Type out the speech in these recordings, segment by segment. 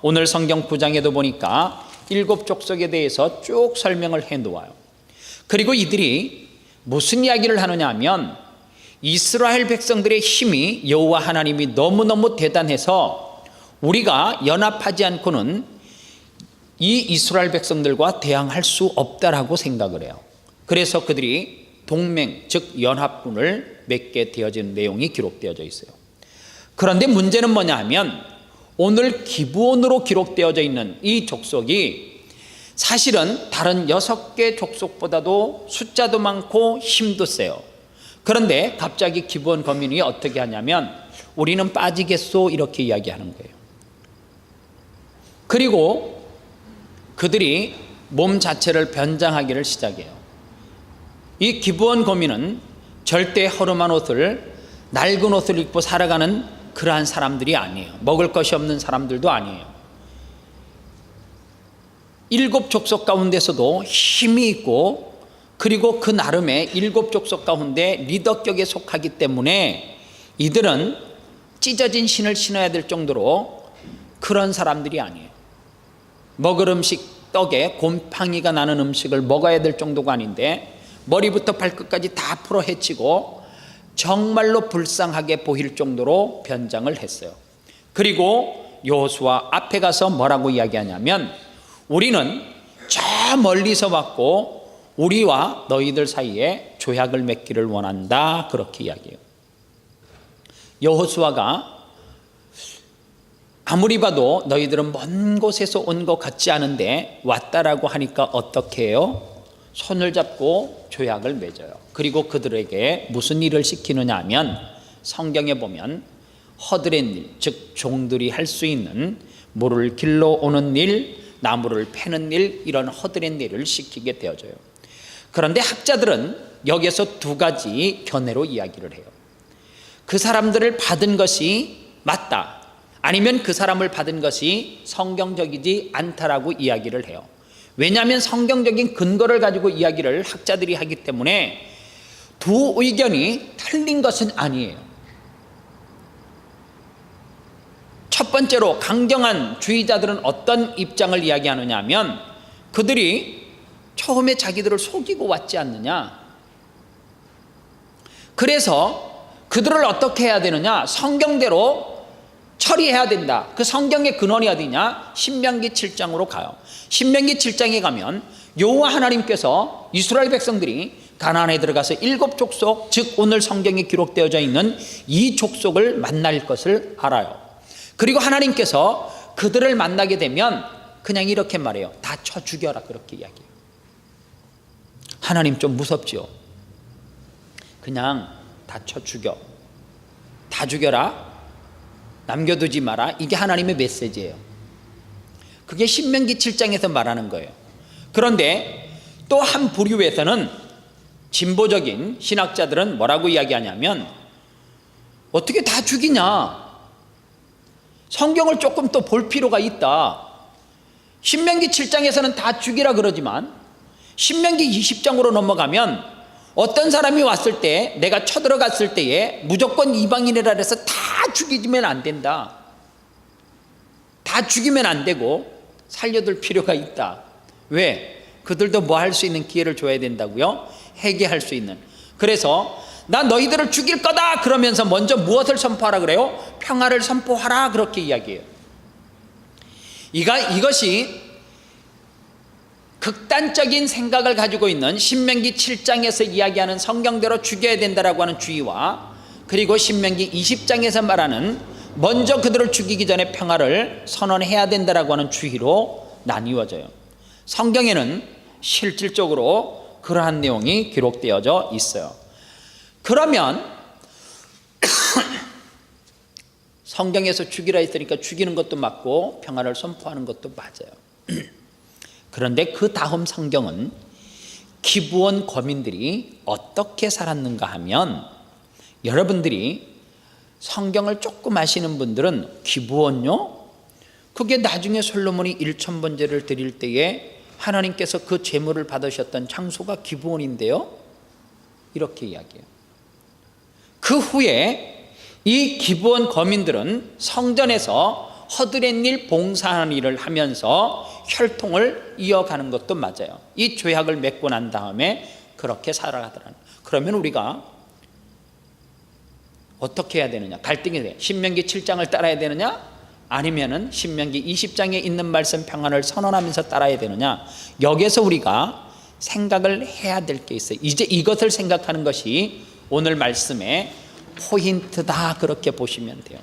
오늘 성경 9장에도 보니까 7족속에 대해서 쭉 설명을 해 놓아요. 그리고 이들이 무슨 이야기를 하느냐 하면 이스라엘 백성들의 힘이 여호와 하나님이 너무너무 대단해서 우리가 연합하지 않고는 이 이스라엘 백성들과 대항할 수 없다라고 생각을 해요. 그래서 그들이 동맹, 즉 연합군을 맺게 되어진 내용이 기록되어져 있어요. 그런데 문제는 뭐냐 하면 오늘 기브온으로 기록되어져 있는 이 족속이 사실은 다른 6개 족속보다도 숫자도 많고 힘도 세요. 그런데 갑자기 기브온 거민이 어떻게 하냐면 우리는 빠지겠소 이렇게 이야기하는 거예요. 그리고 그들이 몸 자체를 변장하기를 시작해요. 이 기브온 거민은 절대 허름한 옷을, 낡은 옷을 입고 살아가는 그러한 사람들이 아니에요. 먹을 것이 없는 사람들도 아니에요. 7족속 가운데서도 힘이 있고 그리고 그 나름의 7족속 가운데 리더격에 속하기 때문에 이들은 찢어진 신을 신어야 될 정도로 그런 사람들이 아니에요. 먹을 음식, 떡에 곰팡이가 나는 음식을 먹어야 될 정도가 아닌데 머리부터 발끝까지 다 풀어 헤치고 정말로 불쌍하게 보일 정도로 변장을 했어요. 그리고 여호수아 앞에 가서 뭐라고 이야기하냐면 우리는 저 멀리서 왔고 우리와 너희들 사이에 조약을 맺기를 원한다 그렇게 이야기해요. 여호수아가 아무리 봐도 너희들은 먼 곳에서 온 것 같지 않은데 왔다라고 하니까 어떻게 해요? 손을 잡고 조약을 맺어요. 그리고 그들에게 무슨 일을 시키느냐 하면 성경에 보면 허들의 일, 즉 종들이 할 수 있는 물을 길러오는 일, 나무를 패는 일, 이런 허들의 일을 시키게 되어져요. 그런데 학자들은 여기에서 두 가지 견해로 이야기를 해요. 그 사람들을 받은 것이 맞다, 아니면 그 사람을 받은 것이 성경적이지 않다라고 이야기를 해요. 왜냐하면 성경적인 근거를 가지고 이야기를 학자들이 하기 때문에 두 의견이 틀린 것은 아니에요. 첫 번째로 강경한 주의자들은 어떤 입장을 이야기하느냐 하면 그들이 처음에 자기들을 속이고 왔지 않느냐, 그래서 그들을 어떻게 해야 되느냐, 성경대로 처리해야 된다. 그 성경의 근원이 어디냐? 신명기 7장으로 가요. 신명기 7장에 가면 여호와 하나님께서 이스라엘 백성들이 가나안에 들어가서 7족속, 즉 오늘 성경에 기록되어져 있는 이 족속을 만날 것을 알아요. 그리고 하나님께서 그들을 만나게 되면 그냥 이렇게 말해요. 다 쳐 죽여라 그렇게 이야기해요. 하나님 좀 무섭지요? 그냥 다 쳐 죽여, 다 죽여라, 남겨두지 마라. 이게 하나님의 메시지예요. 그게 신명기 7장에서 말하는 거예요. 그런데 또 한 부류에서는 진보적인 신학자들은 뭐라고 이야기하냐면 어떻게 다 죽이냐, 성경을 조금 또 볼 필요가 있다. 신명기 7장에서는 다 죽이라 그러지만 신명기 20장으로 넘어가면 어떤 사람이 왔을 때, 내가 쳐들어갔을 때에 무조건 이방인이라 해서 다 죽이면 안 된다. 다 죽이면 안 되고 살려둘 필요가 있다. 왜? 그들도 뭐 할 수 있는 기회를 줘야 된다고요? 회개할 수 있는. 그래서 나 너희들을 죽일 거다 그러면서 먼저 무엇을 선포하라 그래요? 평화를 선포하라 그렇게 이야기해요. 이것이 극단적인 생각을 가지고 있는 신명기 7장에서 이야기하는 성경대로 죽여야 된다라고 하는 주의와, 그리고 신명기 20장에서 말하는 먼저 그들을 죽이기 전에 평화를 선언해야 된다라고 하는 주의로 나뉘어져요. 성경에는 실질적으로 그러한 내용이 기록되어져 있어요. 그러면 성경에서 죽이라 했으니까 죽이는 것도 맞고 평화를 선포하는 것도 맞아요. 그런데 그 다음 성경은 기브온 거민들이 어떻게 살았는가 하면, 여러분들이 성경을 조금 아시는 분들은 기브온요? 그게 나중에 솔로몬이 1000번제를 드릴 때에 하나님께서 그 제물을 받으셨던 장소가 기브온인데요, 이렇게 이야기해요. 그 후에 이 기브온 거민들은 성전에서 허드렛 일, 봉사하는 일을 하면서 혈통을 이어가는 것도 맞아요. 이 죄악을 맺고 난 다음에 그렇게 살아가더라는. 그러면 우리가 어떻게 해야 되느냐? 갈등이 돼. 신명기 7장을 따라야 되느냐? 아니면은 신명기 20장에 있는 말씀 평안을 선언하면서 따라야 되느냐? 여기에서 우리가 생각을 해야 될 게 있어요. 이제 이것을 생각하는 것이 오늘 말씀의 포인트다, 그렇게 보시면 돼요.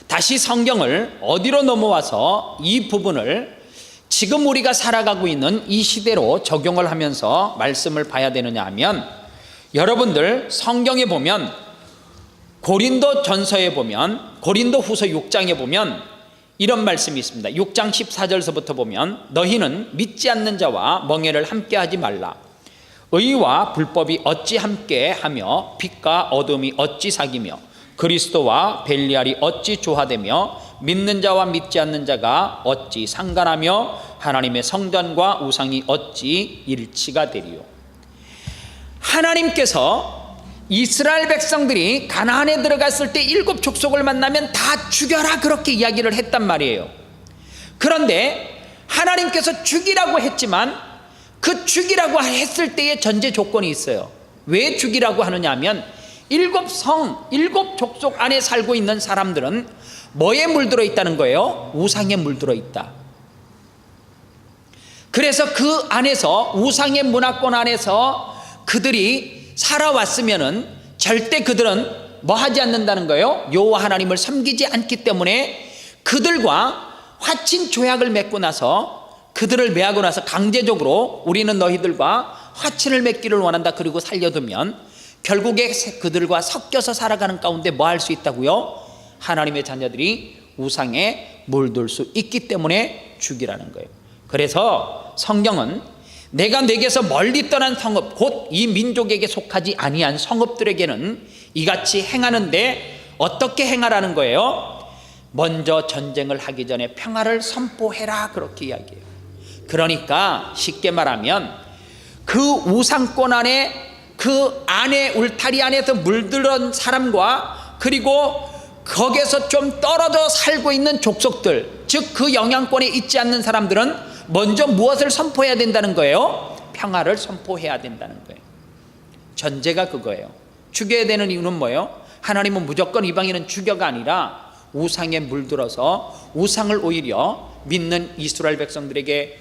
다시 성경을 어디로 넘어와서 이 부분을 지금 우리가 살아가고 있는 이 시대로 적용을 하면서 말씀을 봐야 되느냐 하면, 여러분들 성경에 보면 고린도 전서에 보면, 고린도 후서 6장에 보면 이런 말씀이 있습니다. 6장 14절서부터 보면, 너희는 믿지 않는 자와 멍에를 함께 하지 말라. 의와 불법이 어찌 함께 하며 빛과 어둠이 어찌 사귀며 그리스도와 벨리알이 어찌 조화되며 믿는 자와 믿지 않는 자가 어찌 상관하며 하나님의 성전과 우상이 어찌 일치가 되리요. 하나님께서 이스라엘 백성들이 가나안에 들어갔을 때 7 족속을 만나면 다 죽여라, 그렇게 이야기를 했단 말이에요. 그런데 하나님께서 죽이라고 했지만 그 죽이라고 했을 때의 전제 조건이 있어요. 왜 죽이라고 하느냐 하면 7 족속 안에 살고 있는 사람들은 뭐에 물들어 있다는 거예요? 우상에 물들어 있다. 그래서 그 안에서, 우상의 문화권 안에서 그들이 살아왔으면은 절대 그들은 뭐 하지 않는다는 거예요? 여호와 하나님을 섬기지 않기 때문에 그들과 화친 조약을 맺고 나서, 그들을 매하고 나서 강제적으로 우리는 너희들과 화친을 맺기를 원한다, 그리고 살려두면 결국에 그들과 섞여서 살아가는 가운데 뭐 할 수 있다고요? 하나님의 자녀들이 우상에 물들 수 있기 때문에 죽이라는 거예요. 그래서 성경은 내가 내게서 멀리 떠난 성읍, 곧 이 민족에게 속하지 아니한 성읍들에게는 이같이 행하는데 어떻게 행하라는 거예요? 먼저 전쟁을 하기 전에 평화를 선포해라, 그렇게 이야기해요. 그러니까 쉽게 말하면 그 우상권 안에, 그 안에 울타리 안에서 물들은 사람과, 그리고 거기에서 좀 떨어져 살고 있는 족속들, 즉 그 영향권에 있지 않는 사람들은 먼저 무엇을 선포해야 된다는 거예요? 평화를 선포해야 된다는 거예요. 전제가 그거예요. 죽여야 되는 이유는 뭐예요? 하나님은 무조건 이방인은 죽여가 아니라 우상에 물들어서 우상을 오히려 믿는 이스라엘 백성들에게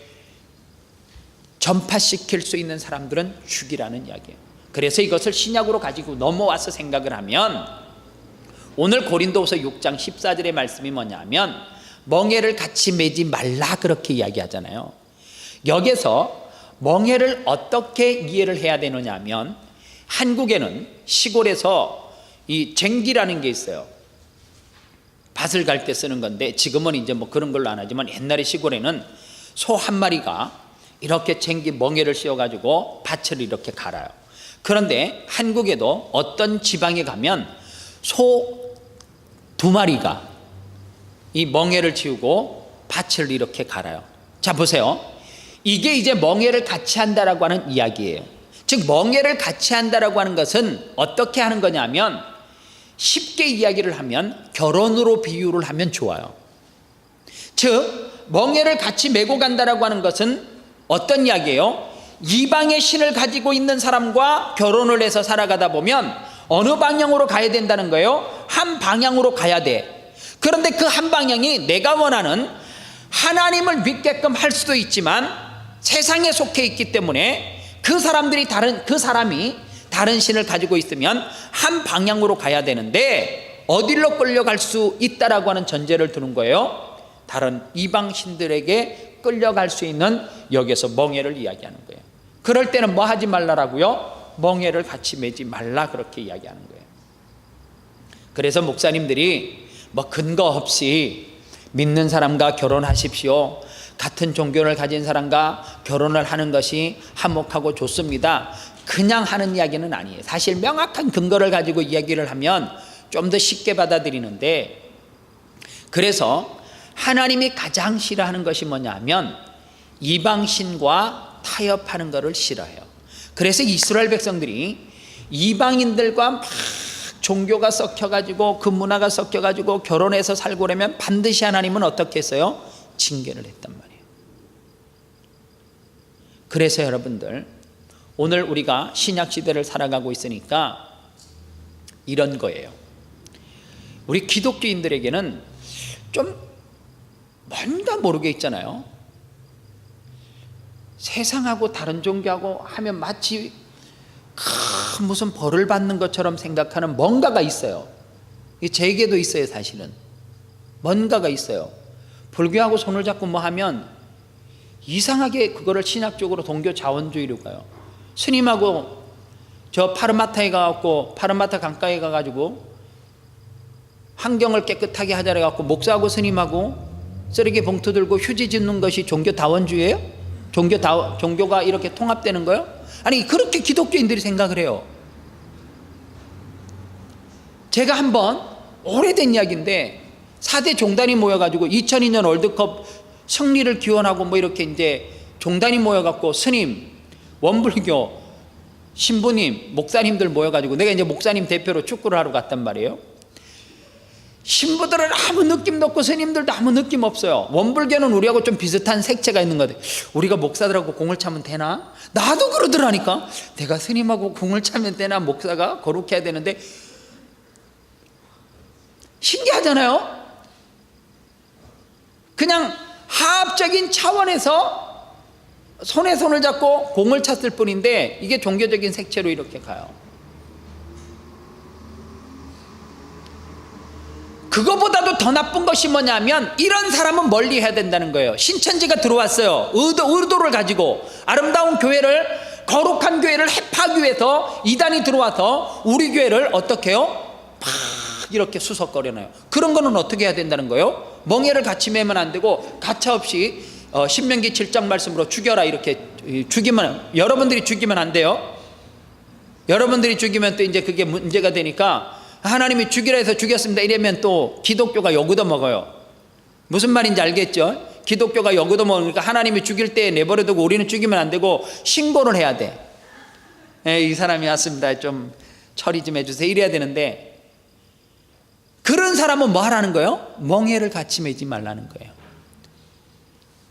전파시킬 수 있는 사람들은 죽이라는 이야기예요. 그래서 이것을 신약으로 가지고 넘어와서 생각을 하면, 오늘 고린도후서 6장 14절의 말씀이 뭐냐면 멍에를 같이 매지 말라, 그렇게 이야기하잖아요. 여기서 멍에를 어떻게 이해를 해야 되느냐 하면, 한국에는 시골에서 이 쟁기라는 게 있어요. 밭을 갈 때 쓰는 건데, 지금은 이제 뭐 그런 걸로 안 하지만 옛날에 시골에는 소 한 마리가 이렇게 쟁기 멍에를 씌워가지고 밭을 이렇게 갈아요. 그런데 한국에도 어떤 지방에 가면 소 2마리가 이 멍에를 치우고 밭을 이렇게 갈아요. 자, 보세요. 이게 이제 멍에를 같이 한다라고 하는 이야기예요. 즉 멍에를 같이 한다라고 하는 것은 어떻게 하는 거냐면, 쉽게 이야기를 하면 결혼으로 비유를 하면 좋아요. 즉 멍에를 같이 메고 간다라고 하는 것은 어떤 이야기예요? 이방의 신을 가지고 있는 사람과 결혼을 해서 살아가다 보면 어느 방향으로 가야 된다는 거예요? 한 방향으로 가야 돼. 그런데 그 한 방향이 내가 원하는 하나님을 믿게끔 할 수도 있지만 세상에 속해 있기 때문에 그 사람이 다른 신을 가지고 있으면 한 방향으로 가야 되는데 어디로 끌려갈 수 있다라고 하는 전제를 두는 거예요. 다른 이방 신들에게 끌려갈 수 있는, 여기서 멍에를 이야기하는 거예요. 그럴 때는 뭐 하지 말라라고요? 멍에를 같이 매지 말라, 그렇게 이야기하는 거예요. 그래서 목사님들이 뭐 근거 없이 믿는 사람과 결혼하십시오, 같은 종교를 가진 사람과 결혼을 하는 것이 화목하고 좋습니다, 그냥 하는 이야기는 아니에요. 사실 명확한 근거를 가지고 이야기를 하면 좀 더 쉽게 받아들이는데, 그래서 하나님이 가장 싫어하는 것이 뭐냐 하면 이방신과 타협하는 것을 싫어해요. 그래서 이스라엘 백성들이 이방인들과 막 종교가 섞여가지고 그 문화가 섞여가지고 결혼해서 살고 그러면 반드시 하나님은 어떻게 했어요? 징계를 했단 말이에요. 그래서 여러분들, 오늘 우리가 신약시대를 살아가고 있으니까 이런 거예요. 우리 기독교인들에게는 좀 뭔가 모르게 있잖아요. 세상하고 다른 종교하고 하면 마치 무슨 벌을 받는 것처럼 생각하는 뭔가가 있어요. 제게도 있어요. 사실은 뭔가가 있어요. 불교하고 손을 잡고 뭐 하면 이상하게 그거를 신학적으로 동교 자원주의로 가요. 스님하고 저 파르마타에 가갖고 파르마타 강가에 가가지고 환경을 깨끗하게 하자 그래갖고 목사하고 스님하고 쓰레기 봉투 들고 휴지 줍는 것이 종교 다원주의예요? 종교가 이렇게 통합되는 거예요? 아니, 그렇게 기독교인들이 생각을 해요. 제가 한번 오래된 이야기인데 4대 종단이 모여가지고 2002년 월드컵 승리를 기원하고 뭐 이렇게 이제 종단이 모여갖고 스님, 원불교, 신부님, 목사님들 모여가지고 내가 이제 목사님 대표로 축구를 하러 갔단 말이에요. 신부들은 아무 느낌도 없고 스님들도 아무 느낌 없어요. 원불교는 우리하고 좀 비슷한 색채가 있는 것 같아요. 우리가 목사들하고 공을 차면 되나? 나도 그러더라니까. 내가 스님하고 공을 차면 되나? 목사가 거룩해야 되는데. 신기하잖아요. 그냥 하합적인 차원에서 손에 손을 잡고 공을 찼을 뿐인데 이게 종교적인 색채로 이렇게 가요. 그거보다도 더 나쁜 것이 뭐냐면 이런 사람은 멀리 해야 된다는 거예요. 신천지가 들어왔어요. 의도를 가지고 아름다운 교회를, 거룩한 교회를 해파하기 위해서 이단이 들어와서 우리 교회를 어떻게 해요? 막 이렇게 수석거려놔요. 그런 거는 어떻게 해야 된다는 거예요? 멍에를 같이 매면 안 되고 가차없이 신명기 7장 말씀으로 죽여라, 이렇게 죽이면, 여러분들이 죽이면 안 돼요. 여러분들이 죽이면 또 이제 그게 문제가 되니까 하나님이 죽이라 해서 죽였습니다 이러면 또 기독교가 욕얻어 먹어요. 무슨 말인지 알겠죠? 기독교가 욕얻어 먹으니까 하나님이 죽일 때 내버려두고 우리는 죽이면 안 되고 신고를 해야 돼. 이 사람이 왔습니다, 좀 처리 좀 해주세요 이래야 되는데, 그런 사람은 뭐 하라는 거예요? 멍에를 같이 매지 말라는 거예요.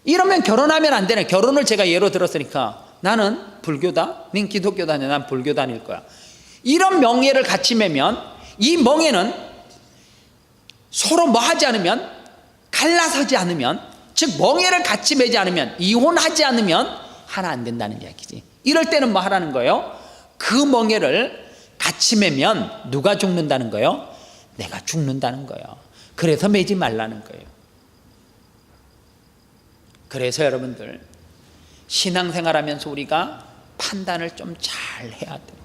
이러면 결혼하면 안 되네. 결혼을 제가 예로 들었으니까 나는 불교다, 닌 기독교다, 난 불교 다닐 거야. 이런 명예를 같이 매면 이 멍에는 서로 뭐 하지 않으면, 갈라서지 않으면, 즉 멍에를 같이 매지 않으면, 이혼하지 않으면 하나 안 된다는 이야기지. 이럴 때는 뭐 하라는 거예요? 그 멍에를 같이 매면 누가 죽는다는 거예요? 내가 죽는다는 거예요. 그래서 매지 말라는 거예요. 그래서 여러분들, 신앙생활하면서 우리가 판단을 좀 잘 해야 돼요.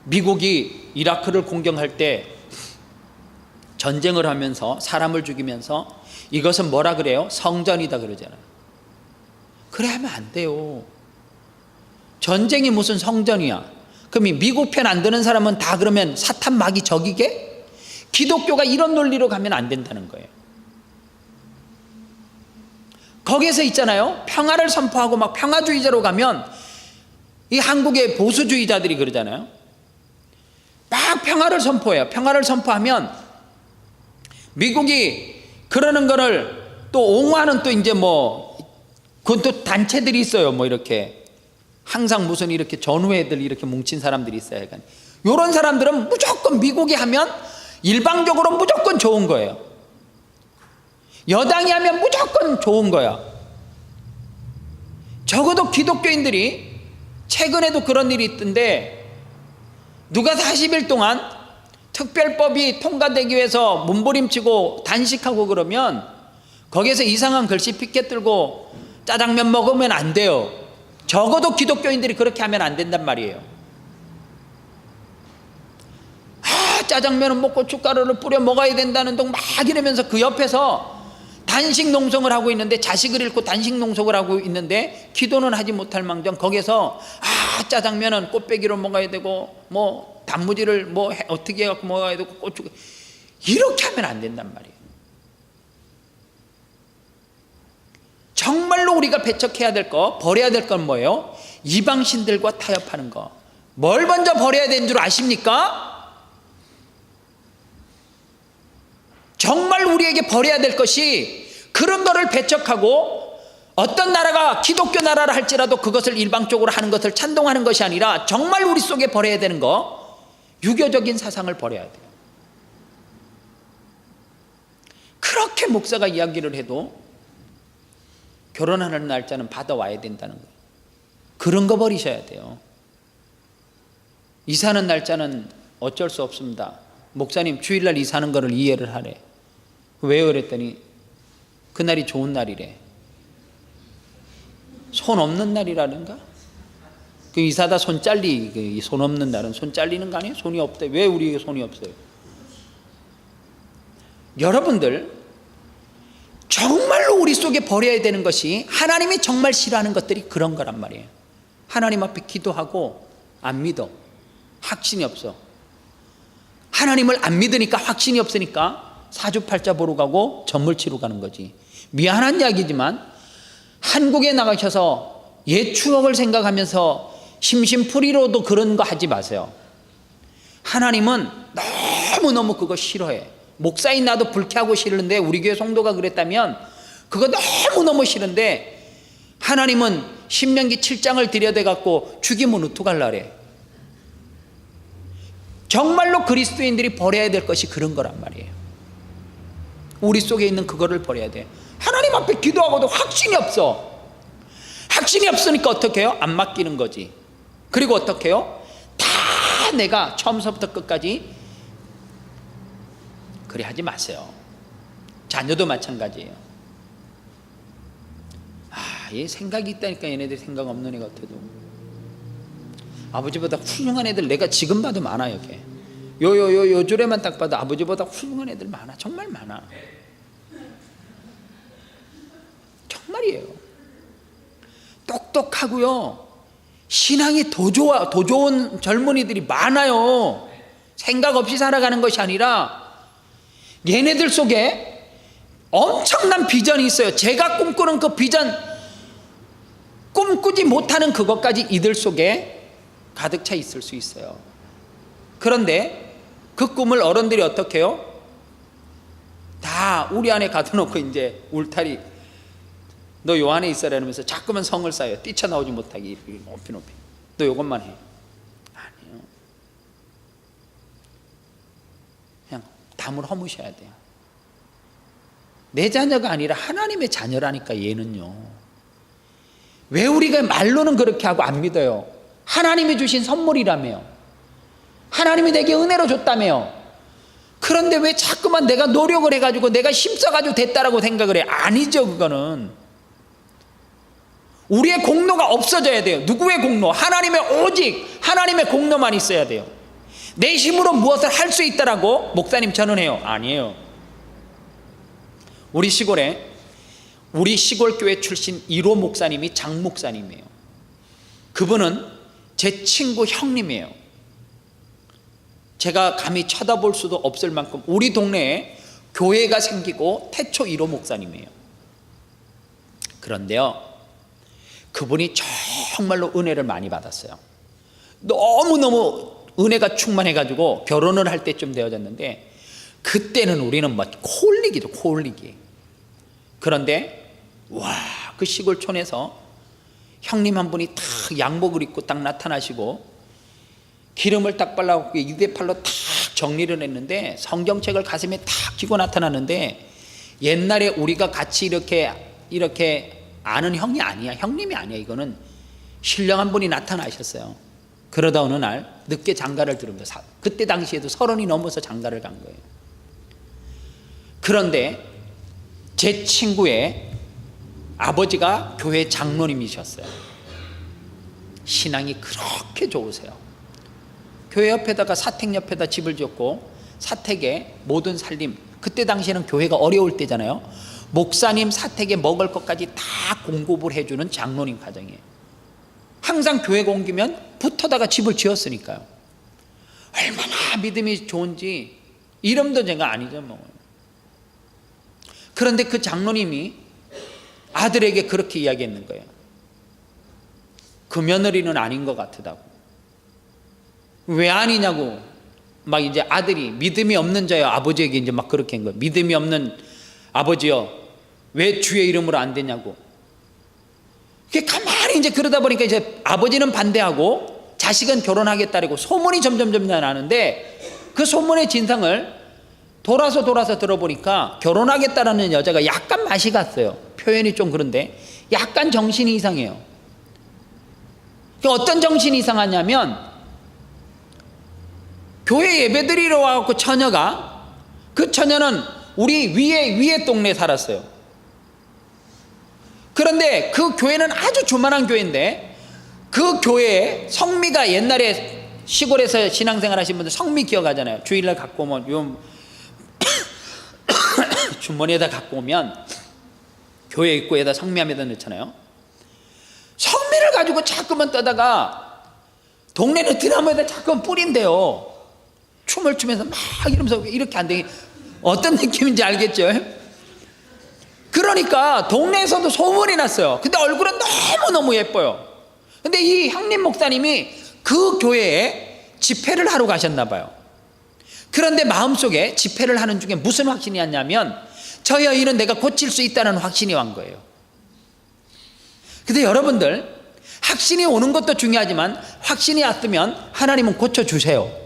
미국이 이라크를 공격할 때 전쟁을 하면서 사람을 죽이면서 이것은 뭐라 그래요? 성전이다 그러잖아요. 그래 하면 안 돼요. 전쟁이 무슨 성전이야. 그럼 이 미국 편 안 드는 사람은 다 그러면 사탄 마귀 적이게? 기독교가 이런 논리로 가면 안 된다는 거예요. 거기에서 있잖아요, 평화를 선포하고 막 평화주의자로 가면 이 한국의 보수주의자들이 그러잖아요. 막 평화를 선포해요. 평화를 선포하면 미국이 그러는 거를 또 옹호하는 또 이제 뭐 그건 또 단체들이 있어요. 뭐 이렇게 항상 무슨 이렇게 전우회들 이렇게 뭉친 사람들이 있어요. 이런 사람들은 무조건 미국이 하면 일방적으로 무조건 좋은 거예요. 여당이 하면 무조건 좋은 거야. 적어도 기독교인들이 최근에도 그런 일이 있던데, 누가 40일 동안 특별법이 통과되기 위해서 몸부림치고 단식하고 그러면 거기에서 이상한 글씨 피켓 들고 짜장면 먹으면 안 돼요. 적어도 기독교인들이 그렇게 하면 안 된단 말이에요. 짜장면은 뭐 고춧가루를 뿌려 먹어야 된다는 둥 막 이러면서 그 옆에서 단식 농성을 하고 있는데, 자식을 잃고 단식 농성을 하고 있는데 기도는 하지 못할 망정 거기서 짜장면은 꽃배기로 먹어야 되고 뭐 단무지를 뭐 어떻게 해갖고 먹어야 되고 고추, 이렇게 하면 안 된단 말이에요. 정말로 우리가 배척해야 될 거, 버려야 될 건 뭐예요? 이방신들과 타협하는 거. 뭘 먼저 버려야 되는 줄 아십니까? 정말 우리에게 버려야 될 것이 그런 거를 배척하고 어떤 나라가 기독교 나라라 할지라도 그것을 일방적으로 하는 것을 찬동하는 것이 아니라 정말 우리 속에 버려야 되는 거, 유교적인 사상을 버려야 돼요. 그렇게 목사가 이야기를 해도 결혼하는 날짜는 받아와야 된다는 거예요. 그런 거 버리셔야 돼요. 이사하는 날짜는 어쩔 수 없습니다. 목사님 주일날 이사하는 거를 이해를 하래. 왜 그랬더니 그날이 좋은 날이래. 손 없는 날이라는가? 그 이사다 손 잘리, 손 없는 날은 손 잘리는 거 아니에요? 손이 없대. 왜 우리에게 손이 없어요? 여러분들, 정말로 우리 속에 버려야 되는 것이 하나님이 정말 싫어하는 것들이 그런 거란 말이에요. 하나님 앞에 기도하고 안 믿어. 확신이 없어. 하나님을 안 믿으니까 확신이 없으니까 사주팔자 보러 가고 전물 치러 가는 거지. 미안한 이야기지만 한국에 나가셔서 옛 추억을 생각하면서 심심풀이로도 그런 거 하지 마세요. 하나님은 너무너무 그거 싫어해. 목사인 나도 불쾌하고 싫은데, 우리 교회 성도가 그랬다면 그거 너무너무 싫은데 하나님은 신명기 7장을 들여대 갖고 죽이면 어떡할라래. 정말로 그리스도인들이 버려야 될 것이 그런 거란 말이에요. 우리 속에 있는 그거를 버려야 돼. 하나님 앞에 기도하고도 확신이 없어. 확신이 없으니까 어떻게 해요? 안 맡기는 거지. 그리고 어떻게 해요? 다 내가 처음부터 끝까지. 그래 하지 마세요. 자녀도 마찬가지예요. 얘 생각이 있다니까. 얘네들 생각 없는 애 같아도. 아버지보다 훌륭한 애들 내가 지금 봐도 많아. 여기 요 줄에만 딱 봐도 아버지보다 훌륭한 애들 많아. 정말 많아. 정말이에요. 똑똑하고요, 신앙이 더 좋은 젊은이들이 많아요. 생각 없이 살아가는 것이 아니라 얘네들 속에 엄청난 비전이 있어요. 제가 꿈꾸는 그 비전, 꿈꾸지 못하는 그것까지 이들 속에 가득 차 있을 수 있어요. 그런데 그 꿈을 어른들이 어떻게 해요? 다 우리 안에 가둬놓고 이제 울타리, 너 요 안에 있어라 이러면서 자꾸만 성을 쌓아요. 뛰쳐나오지 못하게 높이. 너 요것만 해. 아니에요. 그냥 담을 허무셔야 돼요. 내 자녀가 아니라 하나님의 자녀라니까. 얘는요, 왜 우리가 말로는 그렇게 하고 안 믿어요? 하나님이 주신 선물이라며요. 하나님이 내게 은혜로 줬다며요. 그런데 왜 자꾸만 내가 노력을 해가지고 내가 힘써가지고 됐다라고 생각을 해? 아니죠. 그거는 우리의 공로가 없어져야 돼요. 누구의 공로? 하나님의, 오직 하나님의 공로만 있어야 돼요. 내 힘으로 무엇을 할 수 있다라고 목사님 전언해요? 아니에요. 우리 시골 교회 출신 1호 목사님이 장 목사님이에요. 그분은 제 친구 형님이에요. 제가 감히 쳐다볼 수도 없을 만큼 우리 동네에 교회가 생기고 태초 1호 목사님이에요. 그런데요, 그분이 정말로 은혜를 많이 받았어요. 너무너무 은혜가 충만해가지고 결혼을 할 때쯤 되어졌는데, 그때는 우리는 뭐 코올리기죠, 코올리기. 그런데 그 시골촌에서 형님 한 분이 딱 양복을 입고 딱 나타나시고 기름을 딱 발라갖고 유대팔로 딱 정리를 했는데, 성경책을 가슴에 딱 쥐고 나타나는데, 옛날에 우리가 같이 이렇게 아는 형이 아니야. 형님이 아니야. 이거는 신령 한 분이 나타나셨어요. 그러다 어느 날 늦게 장가를 들으면서, 그때 당시에도 30이 넘어서 장가를 간 거예요. 그런데 제 친구의 아버지가 교회 장로님이셨어요. 신앙이 그렇게 좋으세요. 교회 옆에다가 사택 옆에다 집을 지었고, 사택에 모든 살림, 그때 당시에는 교회가 어려울 때잖아요. 목사님 사택에 먹을 것까지 다 공급을 해주는 장로님 가정이에요. 항상 교회가 옮기면 붙어다가 집을 지었으니까요. 얼마나 믿음이 좋은지. 이름도 제가 아니죠 뭐. 그런데 그 장로님이 아들에게 그렇게 이야기했는 거예요. 그 며느리는 아닌 것 같다고. 왜 아니냐고 막 이제 아들이 믿음이 없는 자여 아버지에게 이제 막 그렇게 한 거예요. 믿음이 없는 아버지여 왜 주의 이름으로 안 되냐고. 그게 가만히 이제 그러다 보니까 이제 아버지는 반대하고 자식은 결혼하겠다고 소문이 점점 나는데 그 소문의 진상을 돌아서 들어보니까 결혼하겠다라는 여자가 약간 맛이 갔어요. 표현이 좀 그런데 약간 정신이 이상해요. 어떤 정신이 이상하냐면 교회 예배드리러 와갖고 처녀가, 그 처녀는 우리 위에 동네에 살았어요. 그런데 그 교회는 아주 조만한 교회인데 그 교회에 성미가, 옛날에 시골에서 신앙생활 하신 분들 성미 기억하잖아요. 주일날 갖고 오면 요 주머니에다 갖고 오면 교회 입구에다 성미함에다 넣잖아요. 성미를 가지고 자꾸만 떠다가 동네는 드나무에다 자꾸만 뿌린대요. 춤을 추면서 막 이러면서 이렇게 안 되게, 어떤 느낌인지 알겠죠? 그러니까 동네에서도 소문이 났어요. 근데 얼굴은 너무너무 예뻐요. 근데 이 향림 목사님이 그 교회에 집회를 하러 가셨나 봐요. 그런데 마음속에 집회를 하는 중에 무슨 확신이 왔냐면 저 여인은 내가 고칠 수 있다는 확신이 온 거예요. 근데 여러분들, 확신이 오는 것도 중요하지만 확신이 왔으면 하나님은 고쳐주세요.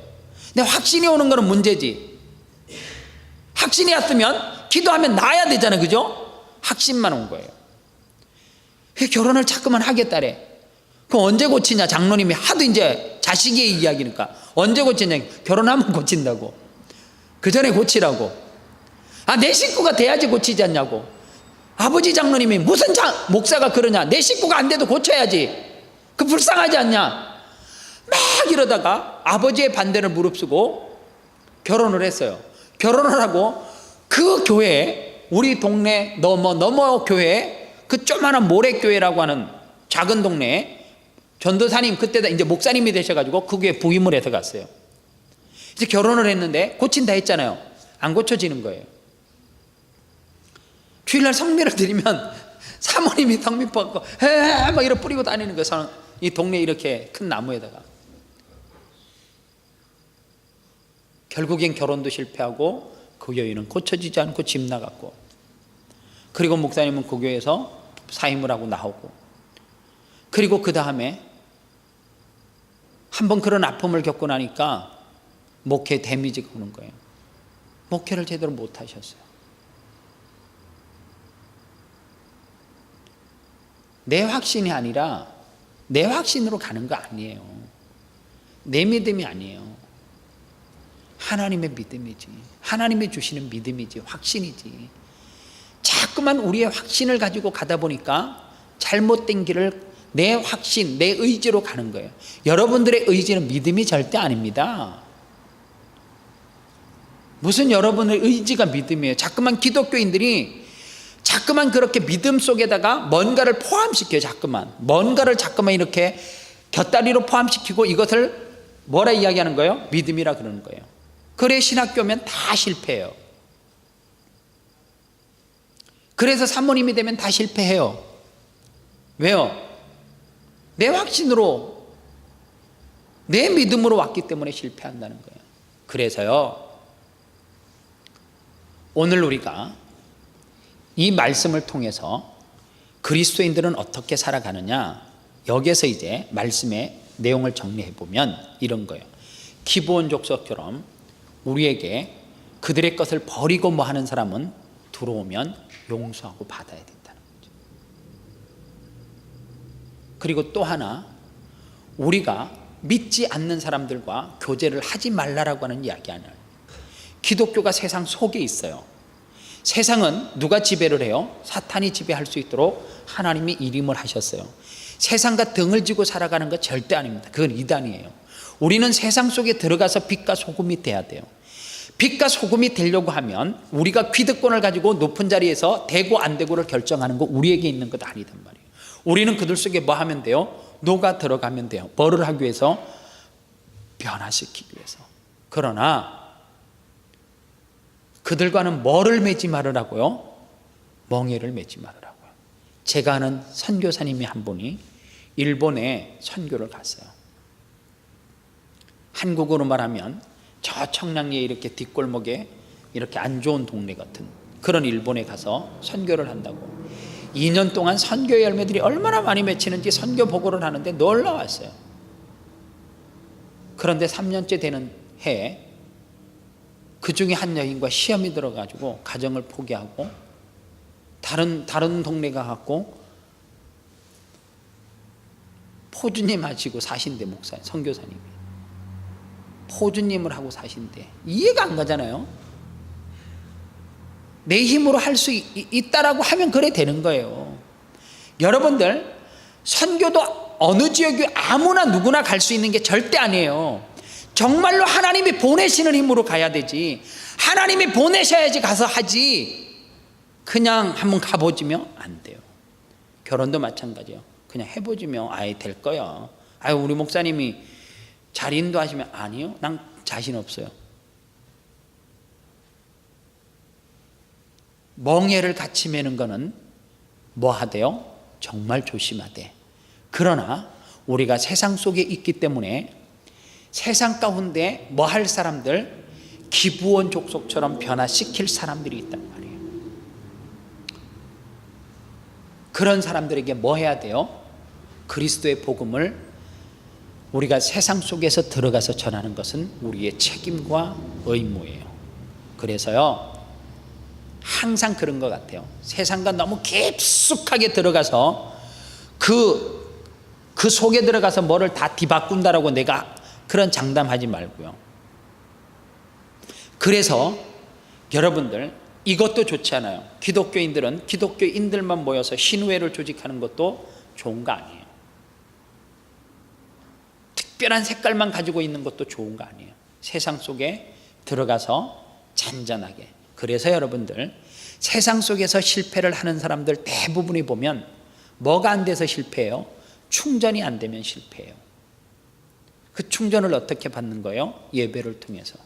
근데 확신이 오는 거는 문제지. 확신이 왔으면 기도하면 나아야 되잖아요. 그죠? 확신만 온 거예요. 결혼을 자꾸만 하겠다래. 그럼 언제 고치냐? 장로님이 하도 이제 자식의 이야기니까 언제 고치냐? 결혼하면 고친다고. 그 전에 고치라고. 내 식구가 돼야지 고치지 않냐고. 아버지 장로님이 무슨 목사가 그러냐? 내 식구가 안 돼도 고쳐야지. 그 불쌍하지 않냐? 막 이러다가 아버지의 반대를 무릅쓰고 결혼을 했어요. 결혼을 하고 그 교회에, 우리 동네 넘어 교회, 그 조그마한 모래교회라고 하는 작은 동네에 전도사님, 그때 이제 목사님이 되셔가지고 그 교회 부임을 해서 갔어요. 이제 결혼을 했는데 고친다 했잖아요. 안 고쳐지는 거예요. 주일날 성미를 드리면 사모님이 성미 뽑고 막 이렇게 뿌리고 다니는 거예요. 이 동네 이렇게 큰 나무에다가. 결국엔 결혼도 실패하고 그 여인은 고쳐지지 않고 집 나갔고, 그리고 목사님은 그 교회에서 사임을 하고 나오고, 그리고 그 다음에 한번 그런 아픔을 겪고 나니까 목회 데미지가 오는 거예요. 목회를 제대로 못 하셨어요. 내 확신이 아니라 내 확신으로 가는 거 아니에요. 내 믿음이 아니에요. 하나님의 믿음이지. 하나님이 주시는 믿음이지, 확신이지. 자꾸만 우리의 확신을 가지고 가다 보니까 잘못된 길을 내 확신, 내 의지로 가는 거예요. 여러분들의 의지는 믿음이 절대 아닙니다. 무슨 여러분의 의지가 믿음이에요? 자꾸만 기독교인들이 자꾸만 그렇게 믿음 속에다가 뭔가를 포함시켜요. 뭔가를 자꾸만 이렇게 곁다리로 포함시키고 이것을 뭐라 이야기하는 거예요? 믿음이라 그러는 거예요. 그래 신학교면 다 실패해요. 그래서 사모님이 되면 다 실패해요. 왜요? 내 확신으로, 내 믿음으로 왔기 때문에 실패한다는 거예요. 그래서요, 오늘 우리가 이 말씀을 통해서 그리스도인들은 어떻게 살아가느냐, 여기에서 이제 말씀의 내용을 정리해 보면 이런 거예요. 기브온 족속처럼 우리에게 그들의 것을 버리고 뭐 하는 사람은 들어오면 용서하고 받아야 된다는 거죠. 그리고 또 하나, 우리가 믿지 않는 사람들과 교제를 하지 말라라고 하는 이야기 하나요. 기독교가 세상 속에 있어요. 세상은 누가 지배를 해요? 사탄이 지배할 수 있도록 하나님이 이름을 하셨어요. 세상과 등을 지고 살아가는 것 절대 아닙니다. 그건 이단이에요. 우리는 세상 속에 들어가서 빛과 소금이 돼야 돼요. 빛과 소금이 되려고 하면 우리가 귀득권을 가지고 높은 자리에서 되고 안 되고를 결정하는 거 우리에게 있는 것 아니단 말이에요. 우리는 그들 속에 뭐 하면 돼요? 녹아 들어가면 돼요. 뭐를 하기 위해서? 변화시키기 위해서. 그러나 그들과는 뭐를 맺지 말으라고요? 멍에를 맺지 말으라고요. 제가 아는 선교사님이 한 분이 일본에 선교를 갔어요. 한국으로 말하면 저 청량리에 이렇게 뒷골목에 이렇게 안 좋은 동네 같은 그런 일본에 가서 선교를 한다고. 2년 동안 선교 열매들이 얼마나 많이 맺히는지 선교 보고를 하는데 놀라웠어요. 그런데 3년째 되는 해에 그 중에 한 여인과 시험이 들어가지고 가정을 포기하고 다른 동네 가갖고 포주님 하시고 사신대. 목사님, 선교사님이 포주님을 하고 사신대. 이해가 안 가잖아요. 내 힘으로 할 수 있다라고 하면 그래 되는 거예요. 여러분들, 선교도 어느 지역에 아무나 누구나 갈 수 있는 게 절대 아니에요. 정말로 하나님이 보내시는 힘으로 가야 되지. 하나님이 보내셔야지 가서 하지. 그냥 한번 가보지면 안 돼요. 결혼도 마찬가지예요. 그냥 해보지면 아예 될 거야. 아유, 우리 목사님이 잘 인도하시면 아니요, 난 자신 없어요. 멍에를 같이 매는 거는 뭐 하대요? 정말 조심하대. 그러나 우리가 세상 속에 있기 때문에 세상 가운데 뭐 할 사람들, 기브온 족속처럼 변화시킬 사람들이 있단 말이에요. 그런 사람들에게 뭐 해야 돼요? 그리스도의 복음을 우리가 세상 속에서 들어가서 전하는 것은 우리의 책임과 의무예요. 그래서요, 항상 그런 것 같아요. 세상과 너무 깊숙하게 들어가서 그 속에 들어가서 뭐를 다 뒤바꾼다라고 내가 그런 장담하지 말고요. 그래서 여러분들, 이것도 좋지 않아요. 기독교인들은 기독교인들만 모여서 신우회를 조직하는 것도 좋은 거 아니에요. 특별한 색깔만 가지고 있는 것도 좋은 거 아니에요. 세상 속에 들어가서 잔잔하게. 그래서 여러분들, 세상 속에서 실패를 하는 사람들 대부분이 보면 뭐가 안 돼서 실패해요? 충전이 안 되면 실패해요. 그 충전을 어떻게 받는 거예요? 예배를 통해서.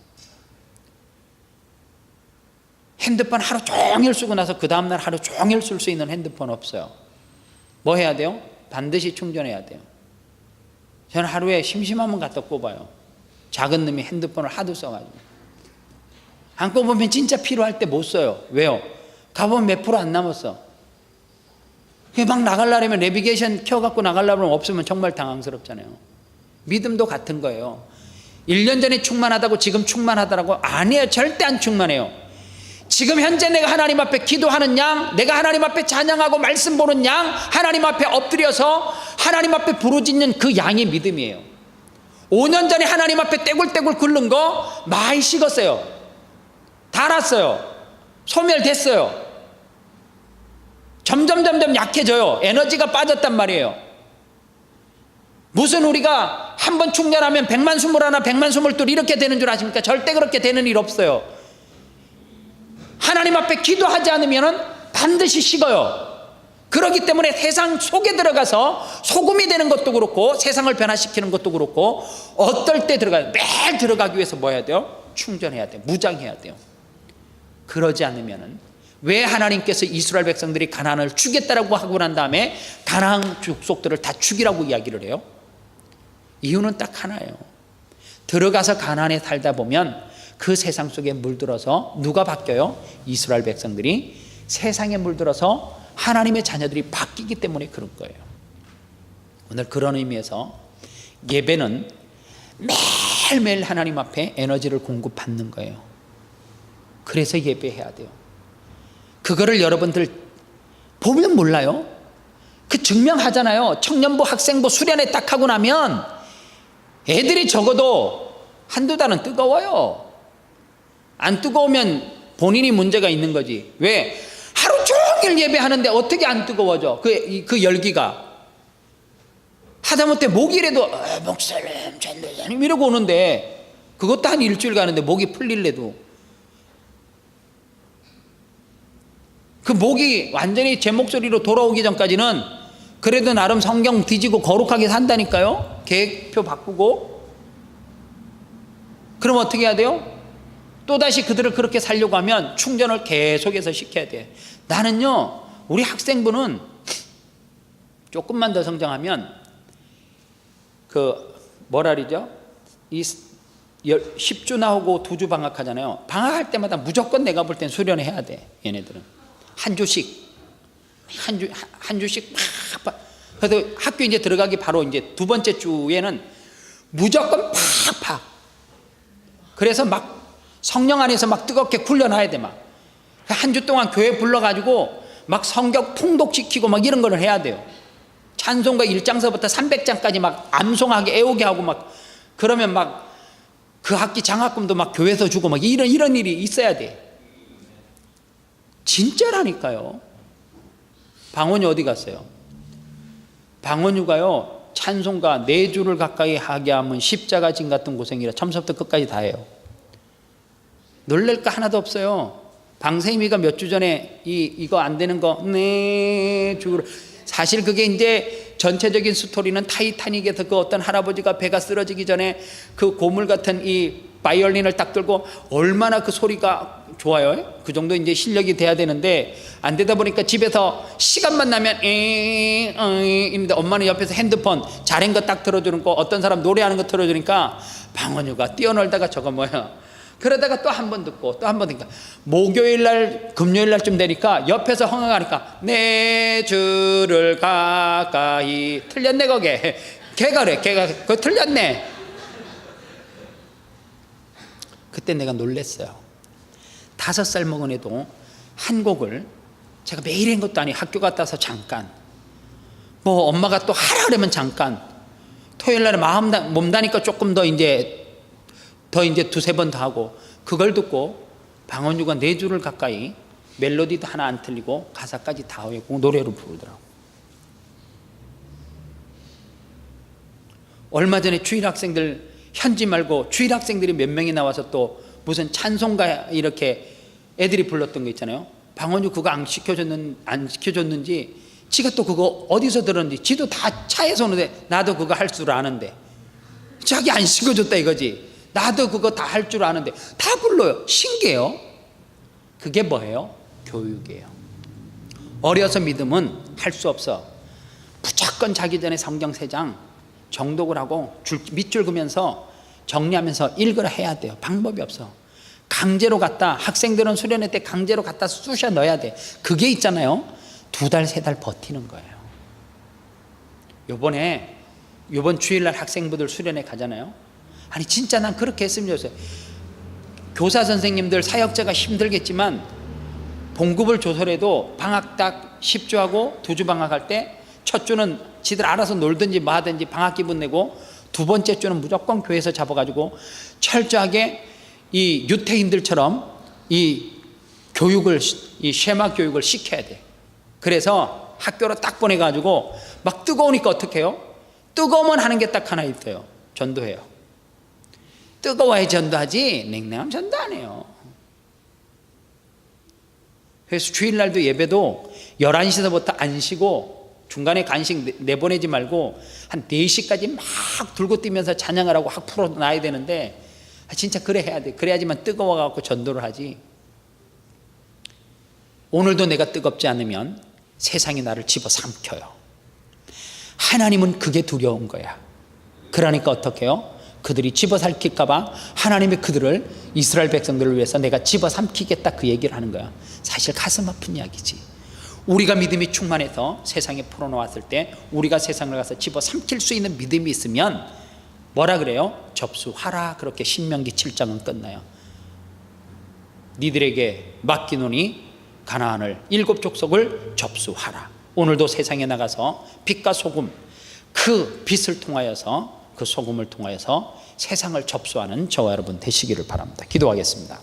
핸드폰 하루 종일 쓰고 나서 그 다음날 하루 종일 쓸 수 있는 핸드폰 없어요. 뭐 해야 돼요? 반드시 충전해야 돼요. 저는 하루에 심심하면 갖다 꼽아요. 작은 놈이 핸드폰을 하도 써가지고. 안 꼽으면 진짜 필요할 때 못 써요. 왜요? 가보면 몇 프로 안 남았어. 막 나가려면 내비게이션 켜갖고 나가려면 없으면 정말 당황스럽잖아요. 믿음도 같은 거예요. 1년 전에 충만하다고 지금 충만하다라고 아니에요. 절대 안 충만해요. 지금 현재 내가 하나님 앞에 기도하는 양, 내가 하나님 앞에 찬양하고 말씀 보는 양, 하나님 앞에 엎드려서 하나님 앞에 부르짖는 그 양이 믿음이에요. 5년 전에 하나님 앞에 떼굴떼굴 굴른 거 많이 식었어요. 닳았어요. 소멸됐어요. 점점 약해져요. 에너지가 빠졌단 말이에요. 무슨 우리가 한 번 충전하면 100만 21, 100만 22 이렇게 되는 줄 아십니까? 절대 그렇게 되는 일 없어요. 하나님 앞에 기도하지 않으면 반드시 식어요. 그렇기 때문에 세상 속에 들어가서 소금이 되는 것도 그렇고 세상을 변화시키는 것도 그렇고 어떨 때 들어가요? 매일 들어가기 위해서 뭐 해야 돼요? 충전해야 돼요. 무장해야 돼요. 그러지 않으면 왜 하나님께서 이스라엘 백성들이 가나안을 주겠다라고 하고 난 다음에 가나안 족속들을 다 죽이라고 이야기를 해요? 이유는 딱 하나예요. 들어가서 가나안에 살다 보면 그 세상 속에 물들어서 누가 바뀌어요? 이스라엘 백성들이 세상에 물들어서 하나님의 자녀들이 바뀌기 때문에 그런 거예요. 오늘 그런 의미에서 예배는 매일매일 하나님 앞에 에너지를 공급받는 거예요. 그래서 예배해야 돼요. 그거를 여러분들 보면 몰라요? 그 증명하잖아요. 청년부 학생부 수련회 딱 하고 나면 애들이 적어도 한두 달은 뜨거워요. 안 뜨거우면 본인이 문제가 있는 거지. 왜? 하루 종일 예배하는데 어떻게 안 뜨거워져? 그 열기가. 하다못해 목이라도 목사님, 전도사님 이러고 오는데 그것도 한 일주일 가는데 목이 풀릴래도 그 목이 완전히 제 목소리로 돌아오기 전까지는 그래도 나름 성경 뒤지고 거룩하게 산다니까요. 계획표 바꾸고. 그럼 어떻게 해야 돼요? 또다시 그들을 그렇게 살려고 하면 충전을 계속해서 시켜야 돼. 나는요, 우리 학생부는 조금만 더 성장하면 뭐라 그러죠? 이 10주 나오고 2주 방학하잖아요. 방학할 때마다 무조건 내가 볼 땐 수련회 해야 돼. 얘네들은 한 주씩 팍. 그래서 학교 이제 들어가기 바로 이제 2번째 주에는 무조건 팍. 그래서 막 성령 안에서 막 뜨겁게 굴려놔야 돼. 막 한 주 동안 교회 불러가지고 막 성경 통독시키고 막 이런 거를 해야 돼요. 찬송가 1장서부터 300장까지 막 암송하게 애우게 하고 막 그러면 막 그 학기 장학금도 막 교회에서 주고 막 이런 일이 있어야 돼. 진짜라니까요. 방언이 어디 갔어요? 방언유가요, 찬송가 4주를 가까이 하게 하면 십자가 진 같은 고생이라 처음부터 끝까지 다 해요. 놀랄 거 하나도 없어요. 방세미가 몇 주 전에 이거 안 되는 거 4주를, 사실 그게 이제 전체적인 스토리는 타이타닉에서 그 어떤 할아버지가 배가 쓰러지기 전에 그 고물 같은 이 바이올린을 딱 들고 얼마나 그 소리가 좋아요. 그 정도 이제 실력이 돼야 되는데 안 되다 보니까 집에서 시간만 나면 입니다. 엄마는 옆에서 핸드폰 잘한 거 딱 틀어주는 거, 어떤 사람 노래하는 거 틀어주니까 방언유가 뛰어놀다가 저거 뭐야, 그러다가 또 한 번 듣고 또 한 번 듣니까 목요일날 금요일날쯤 되니까 옆에서 흥얼하니까 내 주를 가까이, 틀렸네 거게. 걔가 그거 틀렸네. 그때 내가 놀랬어요. 5살 먹은 애도 한 곡을 제가 매일 한 것도 아니고 학교 갔다 와서 잠깐, 뭐 엄마가 또 하라 그러면 잠깐, 토요일날에 몸 다니까 조금 더 이제 2-3번 더 하고, 그걸 듣고 방언유가 4주를 가까이 멜로디도 하나 안 틀리고 가사까지 다 외우고 노래로 부르더라고. 얼마 전에 주일학생들, 현지 말고 주일학생들이 몇 명이 나와서 또 무슨 찬송가 이렇게 애들이 불렀던 거 있잖아요. 방언유 그거 안 시켜줬는지 지가 또 그거 어디서 들었는지 지도 다 차에서 오는데 나도 그거 할 줄 아는데 자기 안 시켜줬다 이거지. 나도 그거 다 할 줄 아는데 다 불러요. 신기해요. 그게 뭐예요? 교육이에요. 어려서 믿으면 할 수 없어. 무조건 자기 전에 성경 3장 정독을 하고 밑줄 그면서 정리하면서 읽으라 해야 돼요. 방법이 없어. 강제로 갖다, 학생들은 수련회 때 강제로 갖다 쑤셔 넣어야 돼. 그게 있잖아요. 2달 3달 버티는 거예요. 요번 주일날 학생부들 수련회 가잖아요. 아니 진짜 난 그렇게 했으면 좋겠어요. 교사 선생님들 사역자가 힘들겠지만 봉급을 조설해도 방학 딱 10주하고 2주 방학할 때 첫 주는 지들 알아서 놀든지 뭐 하든지 방학 기분 내고, 2번째 주는 무조건 교회에서 잡아가지고 철저하게 이 유태인들처럼 이 교육을, 이 쉐마 교육을 시켜야 돼. 그래서 학교로 딱 보내가지고 막 뜨거우니까 어떻게 해요? 뜨거우면 하는 게 딱 하나 있어요. 전도해요. 뜨거워야 전도하지 냉랭하면 전도 안 해요. 그래서 주일날도 예배도 11시서부터 안 쉬고 중간에 간식 내보내지 말고 한 4시까지 막 들고 뛰면서 찬양을 하고 확 풀어놔야 되는데 진짜 그래 해야 돼. 그래야지만 뜨거워갖고 전도를 하지. 오늘도 내가 뜨겁지 않으면 세상이 나를 집어삼켜요. 하나님은 그게 두려운 거야. 그러니까 어떻게 해요? 그들이 집어삼킬까 봐 하나님이 그들을, 이스라엘 백성들을 위해서 내가 집어삼키겠다 그 얘기를 하는 거야. 사실 가슴 아픈 이야기지. 우리가 믿음이 충만해서 세상에 풀어놓았을 때 우리가 세상을 가서 집어삼킬 수 있는 믿음이 있으면 뭐라 그래요? 접수하라. 그렇게 신명기 7장은 끝나요. 니들에게 맡기노니 가나안을 7족속을 접수하라. 오늘도 세상에 나가서 빛과 소금, 그 빛을 통하여서, 그 소금을 통하여서 세상을 접수하는 저와 여러분 되시기를 바랍니다. 기도하겠습니다.